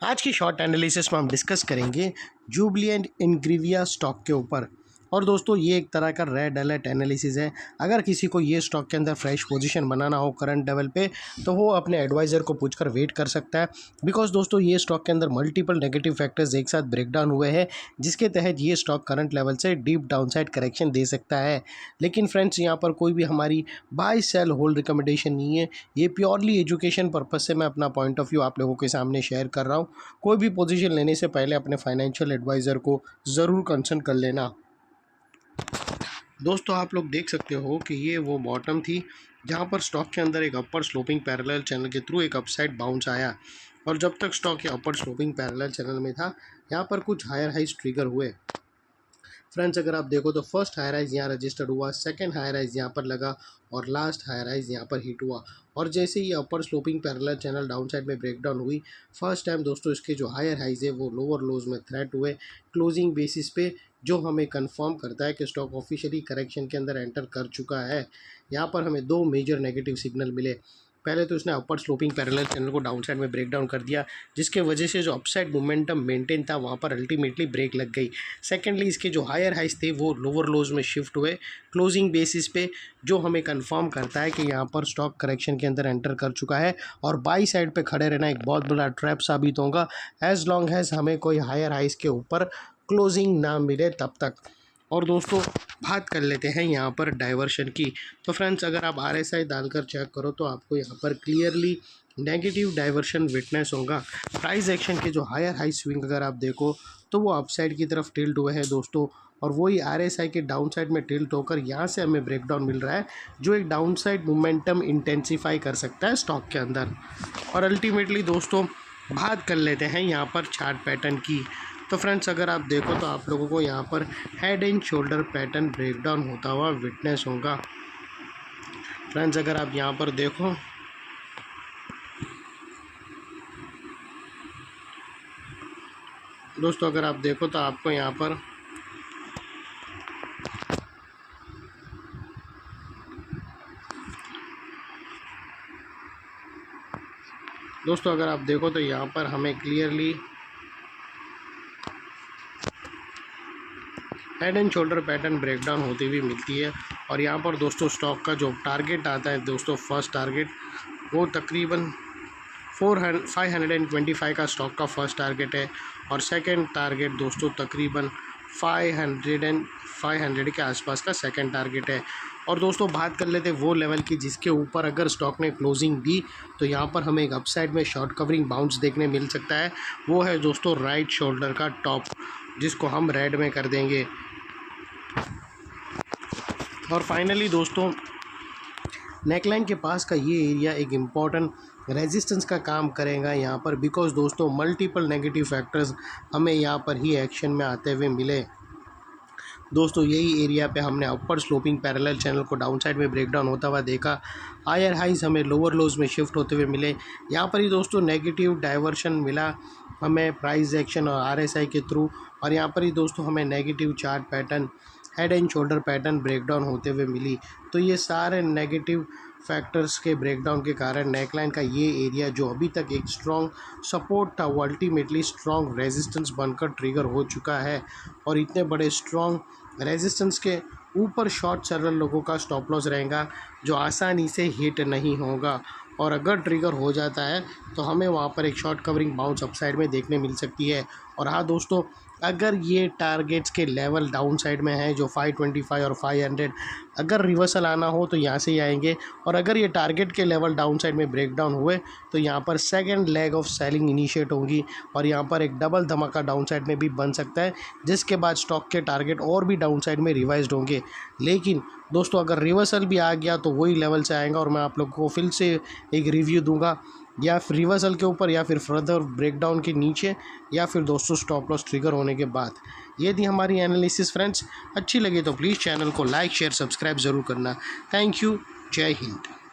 आज की short analysis में हम डिस्कस करेंगे जुबिलेंट इंग्रेविया स्टॉक के ऊपर। और दोस्तों ये एक तरह का रेड अलर्ट एनालिसिस है। अगर किसी को ये स्टॉक के अंदर फ्रेश पोजीशन बनाना हो करंट लेवल पे तो वो अपने एडवाइज़र को पूछकर वेट कर सकता है। बिकॉज दोस्तों ये स्टॉक के अंदर मल्टीपल नेगेटिव फैक्टर्स एक साथ ब्रेकडाउन हुए हैं, जिसके तहत ये स्टॉक करंट लेवल से डीप डाउनसाइड करेक्शन दे सकता है। लेकिन फ्रेंड्स यहाँ पर कोई भी हमारी बाय सेल होल्ड रिकमेंडेशन नहीं है। ये प्योरली एजुकेशन पर्पज से मैं अपना पॉइंट ऑफ व्यू आप लोगों के सामने शेयर कर रहा हूँ। कोई भी पोजीशन लेने से पहले अपने फाइनेंशियल एडवाइज़र को ज़रूर कंसल्ट कर लेना। दोस्तों आप लोग देख सकते हो कि ये वो बॉटम थी जहाँ पर स्टॉक के अंदर एक अपर स्लोपिंग पैरेलल चैनल के थ्रू एक अपसाइड बाउंस आया, और जब तक स्टॉक ये अपर स्लोपिंग पैरेलल चैनल में था यहाँ पर कुछ हायर हाइज ट्रिगर हुए। फ्रेंड्स अगर आप देखो तो फर्स्ट हाई राइज यहाँ रजिस्टर्ड हुआ, सेकंड हाई राइज यहाँ पर लगा और लास्ट हाई राइज यहाँ पर हिट हुआ। और जैसे ही upper sloping parallel channel down side में ब्रेकडाउन हुई, फर्स्ट टाइम दोस्तों इसके जो हायर हाइज है वो लोअर लोज में थ्रेट हुए क्लोजिंग बेसिस पे, जो हमें कंफर्म करता है कि स्टॉक ऑफिशियली करेक्शन के अंदर एंटर कर चुका है। यहाँ पर हमें दो मेजर नेगेटिव सिग्नल मिले। पहले तो इसने अपर स्लोपिंग पैरेलल चैनल को डाउन साइड में ब्रेक डाउन कर दिया, जिसके वजह से जो अपसाइड मोमेंटम मेंटेन था वहाँ पर अल्टीमेटली ब्रेक लग गई। सेकेंडली इसके जो हायर हाइज थे वो लोअर लोज में शिफ्ट हुए क्लोजिंग बेसिस पे, जो हमें कंफर्म करता है कि यहाँ पर स्टॉक करेक्शन के अंदर एंटर कर चुका है। और बाई साइड पे खड़े रहना एक बहुत बड़ा ट्रैप साबित होगा एज लॉन्ग एज हमें कोई हायर हाइज के ऊपर क्लोजिंग ना मिले तब तक। और दोस्तों बात कर लेते हैं यहाँ पर डाइवर्शन की। तो फ्रेंड्स अगर आप RSI डालकर चेक करो तो आपको यहाँ पर क्लियरली नेगेटिव डाइवर्शन विटनेस होगा। प्राइस एक्शन के जो हायर हाई स्विंग अगर आप देखो तो वो अपसाइड की तरफ टिल्ट हुए हैं दोस्तों, और वही RSI के डाउन साइड में टिल्ट होकर यहाँ से हमें ब्रेकडाउन मिल रहा है, जो एक डाउन साइड मोमेंटम इंटेंसीफाई कर सकता है स्टॉक के अंदर। और अल्टीमेटली दोस्तों बात कर लेते हैं यहाँ पर चार्ट पैटर्न की। तो फ्रेंड्स अगर आप देखो तो आप लोगों को यहाँ पर head and shoulder pattern breakdown होता हुआ विटनेस होगा। फ्रेंड्स अगर आप यहाँ पर देखो दोस्तों, अगर आप देखो तो आपको यहाँ पर अगर आप देखो तो यहाँ पर हमें clearly head and shoulder pattern breakdown होती हुई मिलती है। और यहाँ पर दोस्तों स्टॉक का जो टारगेट आता है दोस्तों, फर्स्ट टारगेट वो तकरीबन 525 का स्टॉक का फर्स्ट टारगेट है, और सेकंड टारगेट दोस्तों तकरीबन 500 के आसपास का सेकंड टारगेट है। और दोस्तों बात कर लेते हैं वो लेवल की जिसके ऊपर अगर स्टॉक ने क्लोजिंग दी तो यहाँ पर हमें एक अपसाइड में शॉर्ट कवरिंग बाउंस देखने मिल सकता है। वो है दोस्तों राइट शोल्डर का टॉप, जिसको हम रेड में कर देंगे। और फाइनली दोस्तों नेकलाइन के पास का ये एरिया एक इम्पॉर्टेंट रेजिस्टेंस का काम करेगा यहाँ पर, बिकॉज दोस्तों मल्टीपल नेगेटिव फैक्टर्स हमें यहाँ पर ही एक्शन में आते हुए मिले। दोस्तों यही एरिया पे हमने अपर स्लोपिंग पैरेलल चैनल को डाउन साइड में ब्रेकडाउन होता हुआ देखा, हायर हाइज हमें लोअर लोज में शिफ्ट होते हुए मिले। यहाँ पर ही दोस्तों नेगेटिव डाइवर्शन मिला हमें प्राइस एक्शन और RSI के थ्रू, और यहाँ पर ही दोस्तों हमें negative chart pattern head and shoulder pattern breakdown होते हुए मिली। तो ये सारे नेगेटिव फैक्टर्स के ब्रेकडाउन के कारण नेकलाइन का ये एरिया जो अभी तक एक स्ट्रॉन्ग सपोर्ट था वो अल्टीमेटली स्ट्रॉन्ग रेजिस्टेंस बनकर ट्रिगर हो चुका है। और इतने बड़े स्ट्रॉन्ग रेजिस्टेंस के ऊपर शॉर्ट सेलर लोगों का स्टॉप लॉस रहेगा जो आसानी से हिट नहीं होगा, और अगर ट्रिगर हो जाता है तो हमें वहाँ पर एक शॉर्ट कवरिंग बाउंस अपसाइड में देखने मिल सकती है। और हाँ दोस्तों, अगर ये टारगेट्स के लेवल डाउन साइड में है जो 525 और 500, अगर रिवर्सल आना हो तो यहाँ से ही आएंगे। और अगर ये टारगेट के लेवल डाउन साइड में ब्रेकडाउन हुए तो यहाँ पर second leg of selling initiate होगी, और यहाँ पर एक डबल धमाका डाउन साइड में भी बन सकता है, जिसके बाद स्टॉक के टारगेट और भी डाउन साइड में रिवाइज्ड होंगे। लेकिन दोस्तों अगर रिवर्सल भी आ गया तो वही लेवल से आएगा, और मैं आप लोगों को फिर से एक रिव्यू दूंगा, या फिर रिवर्सल के ऊपर, या फिर फर्दर ब्रेकडाउन के नीचे, या फिर दोस्तों स्टॉप लॉस ट्रिगर होने के बाद। ये थी हमारी एनालिसिस फ्रेंड्स। अच्छी लगे तो प्लीज़ चैनल को लाइक शेयर सब्सक्राइब ज़रूर करना। Thank you. जय हिंद।